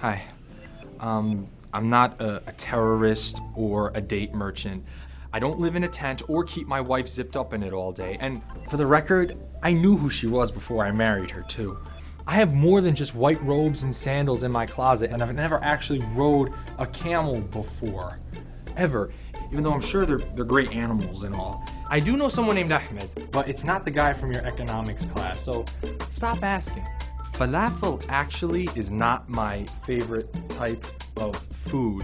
Hi. I'm not a terrorist or a date merchant. I don't live in a tent or keep my wife zipped up in it all day. And for the record, I knew who she was before I married her, too. I have more than just white robes and sandals in my closet, and I've never actually rode a camel before. Ever. Even though I'm sure they're great animals and all. I do know someone named Ahmed, but it's not the guy from your economics class, so stop asking. Falafel actually is not my favorite type of food.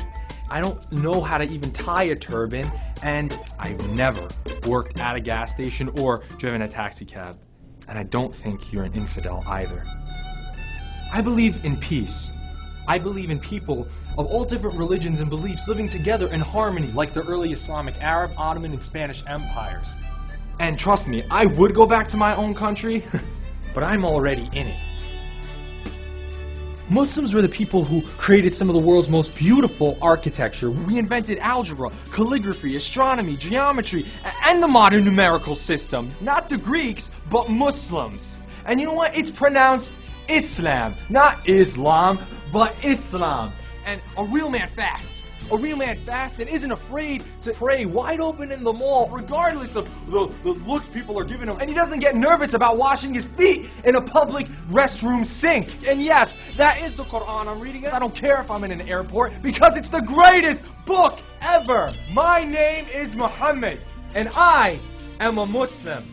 I don't know how to even tie a turban, and I've never worked at a gas station or driven a taxi cab. And I don't think you're an infidel either. I believe in peace. I believe in people of all different religions and beliefs living together in harmony like the early Islamic, Arab, Ottoman, and Spanish empires. And trust me, I would go back to my own country, but I'm already in it. Muslims were the people who created some of the world's most beautiful architecture. We invented algebra, calligraphy, astronomy, geometry, and the modern numerical system. Not the Greeks, but Muslims. And you know what? It's pronounced Islam. Not Islam, but Islam. And a real man fasts. A real man fasts and isn't afraid to pray wide open in the mall, regardless of the looks people are giving him. And he doesn't get nervous about washing his feet in a public restroom sink. And yes, that is the Quran I'm reading. I don't care if I'm in an airport, because it's the greatest book ever. My name is Muhammad, and I am a Muslim.